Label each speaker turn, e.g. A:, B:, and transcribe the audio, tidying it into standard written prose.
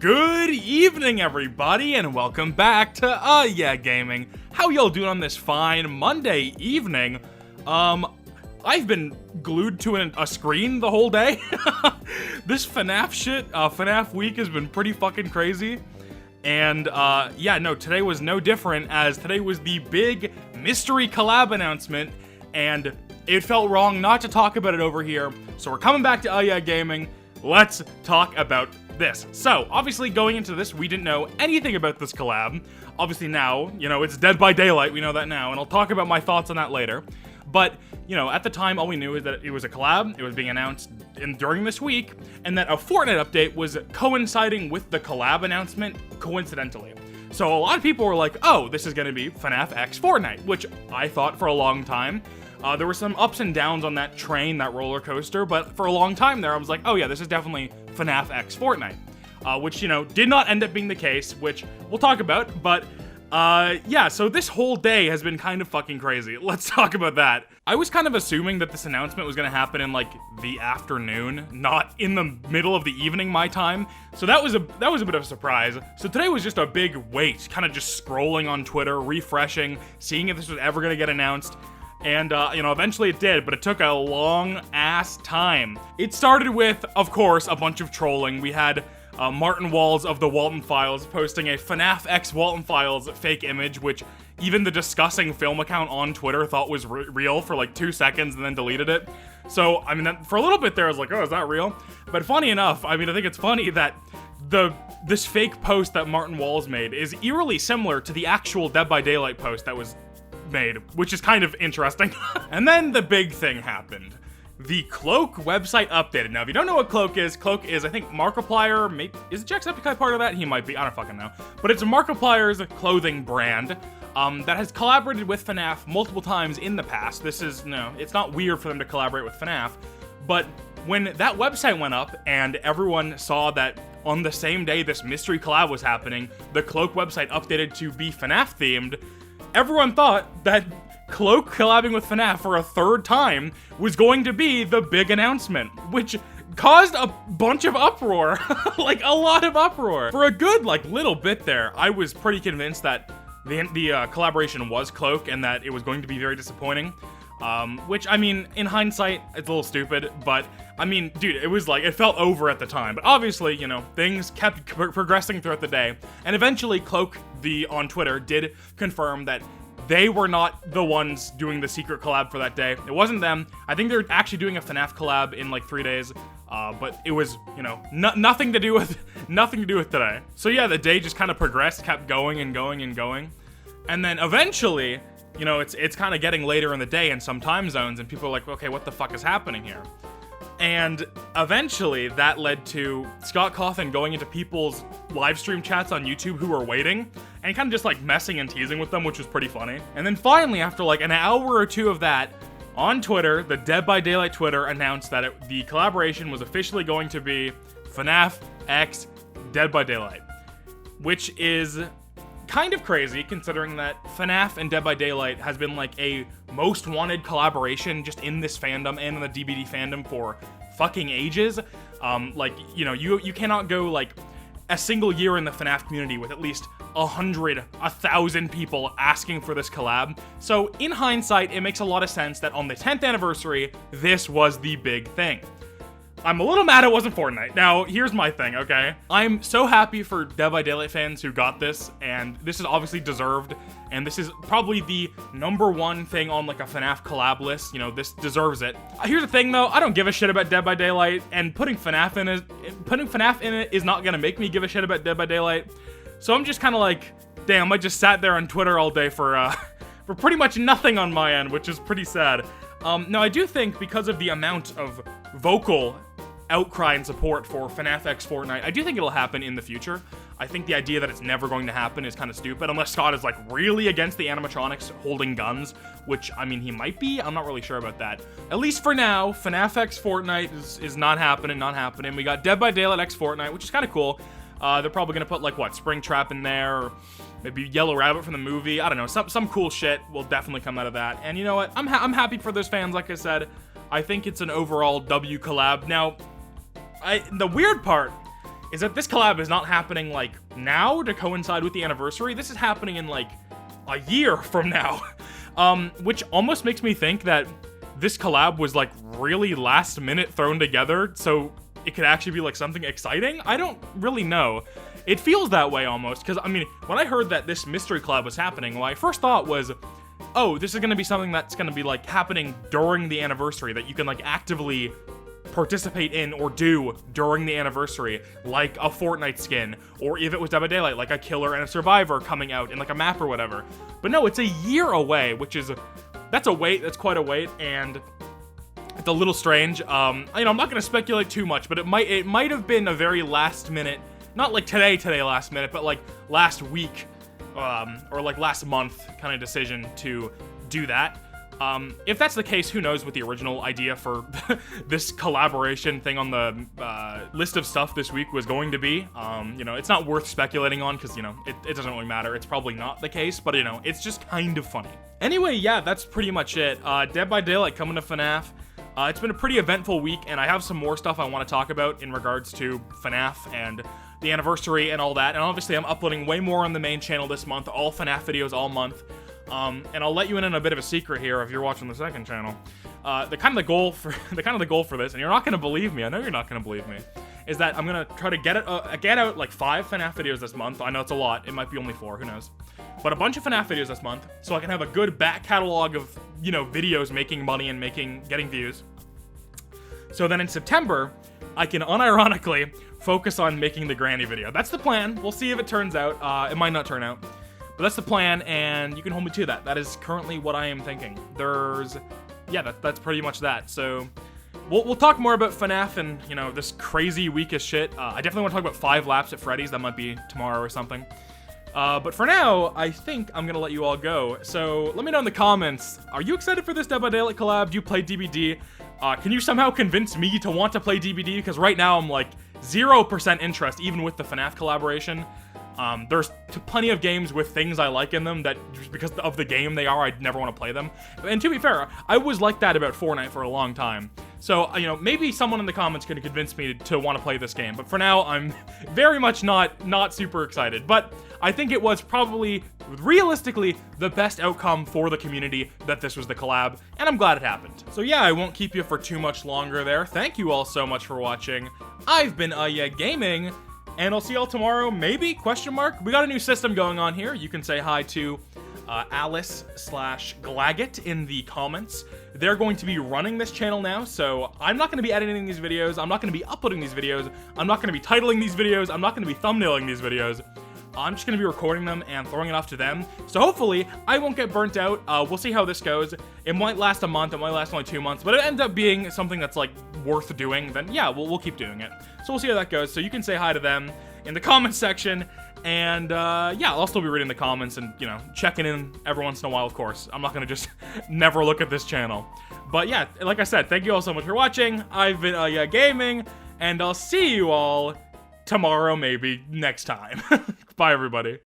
A: Good evening, everybody, and welcome back to Yeah Gaming. How y'all doing on this fine Monday evening? I've been glued to a screen the whole day. This FNAF shit, FNAF week has been pretty fucking crazy. And, yeah, no, today was no different, as today was the big mystery collab announcement, and it felt wrong not to talk about it over here. So we're coming back to Yeah Gaming. Let's talk about this. So, obviously, going into this, we didn't know anything about this collab. Obviously now, you know, it's Dead by Daylight, we know that now, and I'll talk about my thoughts on that later. But, you know, at the time, all we knew is that it was a collab, it was being announced during this week, and that a Fortnite update was coinciding with the collab announcement, coincidentally. So a lot of people were like, oh, this is gonna be FNAF X Fortnite, which I thought for a long time. There were some ups and downs on that train, that roller coaster, but for a long time there, I was like, oh yeah, this is definitely FNAF X Fortnite. Which, you know, did not end up being the case, which we'll talk about, but, yeah, so this whole day has been kind of fucking crazy. Let's talk about that. I was kind of assuming that this announcement was gonna happen in, like, the afternoon, not in the middle of the evening, my time, so that was a bit of a surprise. So today was just a big wait, kind of just scrolling on Twitter, refreshing, seeing if this was ever gonna get announced. And, you know, eventually it did, but it took a long-ass time. It started with, of course, a bunch of trolling. We had Martin Walls of the Walton Files posting a FNAF X Walton Files fake image, which even the discussing film account on Twitter thought was real for like 2 seconds and then deleted it. So, I mean, for a little bit there, I was like, oh, is that real? But funny enough, I mean, I think it's funny that this fake post that Martin Walls made is eerily similar to the actual Dead by Daylight post that was made, which is kind of interesting. And then the big thing happened. The Cloak website updated. Now, if you don't know what Cloak is, I think, Markiplier, maybe, is Jacksepticeye part of that? He might be, I don't fucking know. But it's Markiplier's clothing brand that has collaborated with FNAF multiple times in the past. This is, no, it's not weird for them to collaborate with FNAF, but when that website went up and everyone saw that on the same day this mystery collab was happening, the Cloak website updated to be FNAF themed, everyone thought that Cloak collabing with FNAF for a third time was going to be the big announcement, which caused a bunch of uproar, like a lot of uproar. For a good, like, little bit there, I was pretty convinced that the collaboration was Cloak and that it was going to be very disappointing. Which, I mean, in hindsight, it's a little stupid, but, I mean, dude, it was like, it felt over at the time. But obviously, you know, things kept progressing throughout the day, and eventually Cloak, on Twitter, did confirm that they were not the ones doing the secret collab for that day. It wasn't them. I think they're actually doing a FNAF collab in, like, 3 days, but it was, you know, nothing to do with today. So yeah, the day just kind of progressed, kept going and going and going, and then eventually, you know, it's kind of getting later in the day in some time zones, and people are like, okay, what the fuck is happening here? And eventually, that led to Scott Cawthon going into people's live stream chats on YouTube who were waiting, and kind of just like messing and teasing with them, which was pretty funny. And then finally, after like an hour or two of that, on Twitter, the Dead by Daylight Twitter announced that the collaboration was officially going to be FNAF X Dead by Daylight, which is kind of crazy, considering that FNAF and Dead by Daylight has been like a most wanted collaboration just in this fandom and in the DBD fandom for fucking ages. Like, you know, you cannot go like a single year in the FNAF community with at least 100, 1,000 people asking for this collab. So in hindsight, it makes a lot of sense that on the 10th anniversary, this was the big thing. I'm a little mad it wasn't Fortnite. Now, here's my thing, okay? I'm so happy for Dead by Daylight fans who got this, and this is obviously deserved, and this is probably the #1 thing on, like, a FNAF collab list. You know, this deserves it. Here's the thing, though. I don't give a shit about Dead by Daylight, and putting FNAF in it is not gonna make me give a shit about Dead by Daylight. So I'm just kind of like, damn, I just sat there on Twitter all day for pretty much nothing on my end, which is pretty sad. Now, I do think because of the amount of vocal outcry and support for FNAF X Fortnite, I do think it'll happen in the future. I think the idea that it's never going to happen is kind of stupid, unless Scott is, like, really against the animatronics holding guns, which, I mean, he might be. I'm not really sure about that. At least for now, FNAF X Fortnite is not happening. We got Dead by Daylight X Fortnite, which is kind of cool. They're probably gonna put, like, what, Springtrap in there, or maybe Yellow Rabbit from the movie. I don't know, some cool shit will definitely come out of that. And you know what? I'm happy for those fans, like I said. I think it's an overall W collab. Now, the weird part is that this collab is not happening, like, now to coincide with the anniversary. This is happening in, like, a year from now. Which almost makes me think that this collab was, like, really last minute thrown together, so it could actually be, like, something exciting? I don't really know. It feels that way almost, because, I mean, when I heard that this mystery collab was happening, what I first thought was, oh, this is gonna be something that's gonna be, like, happening during the anniversary, that you can, like, actively participate in or do during the anniversary, like a Fortnite skin, or if it was Dead by Daylight, like a killer and a survivor coming out in like a map or whatever. But no, it's a year away, which is, that's a wait, that's quite a wait, and it's a little strange. You know, I'm not gonna speculate too much, but it might have been a very last minute, not like today last minute, but like last week, or like last month kind of decision to do that. If that's the case, who knows what the original idea for this collaboration thing on the list of stuff this week was going to be. You know, it's not worth speculating on because, you know, it doesn't really matter. It's probably not the case, but, you know, it's just kind of funny. Anyway, yeah, that's pretty much it. Dead by Daylight coming to FNAF. It's been a pretty eventful week, and I have some more stuff I want to talk about in regards to FNAF and the anniversary and all that. And obviously, I'm uploading way more on the main channel this month, all FNAF videos all month. And I'll let you in on a bit of a secret here if you're watching the second channel. The kind of the goal for this, and you're not gonna believe me. I know you're not gonna believe me. Is that I'm gonna try to get out like 5 FNAF videos this month. I know it's a lot. It might be only 4. Who knows? But a bunch of FNAF videos this month, so I can have a good back catalog of, you know, videos making money and getting views. So then in September, I can unironically focus on making the granny video. That's the plan. We'll see if it turns out. It might not turn out. But that's the plan, and you can hold me to that. That is currently what I am thinking. That's pretty much that. So, we'll talk more about FNAF and, you know, this crazy week of shit. I definitely want to talk about 5 laps at Freddy's. That might be tomorrow or something. But for now, I think I'm gonna let you all go. So, let me know in the comments, are you excited for this Dead by Daylight collab? Do you play DBD? Can you somehow convince me to want to play DBD? Because right now, I'm like 0% interest, even with the FNAF collaboration. There's plenty of games with things I like in them that just because of the game they are, I'd never want to play them. And to be fair, I was like that about Fortnite for a long time. So, you know, maybe someone in the comments could convince me to want to play this game. But for now, I'm very much not super excited. But I think it was probably, realistically, the best outcome for the community that this was the collab. And I'm glad it happened. So yeah, I won't keep you for too much longer there. Thank you all so much for watching. I've been Gaming. And I'll see y'all tomorrow, maybe, question mark. We got a new system going on here. You can say hi to Alice/Glaggett in the comments. They're going to be running this channel now, so I'm not going to be editing these videos. I'm not going to be uploading these videos. I'm not going to be titling these videos. I'm not going to be thumbnailing these videos. I'm just going to be recording them and throwing it off to them. So hopefully, I won't get burnt out. We'll see how this goes. It might last a month. It might last only 2 months. But if it ends up being something that's, like, worth doing, then yeah, we'll keep doing it. So we'll see how that goes. So you can say hi to them in the comments section. And, yeah, I'll still be reading the comments and, you know, checking in every once in a while, of course. I'm not going to just never look at this channel. But, yeah, like I said, thank you all so much for watching. I've been Gaming, and I'll see you all tomorrow, maybe next time. Bye, everybody.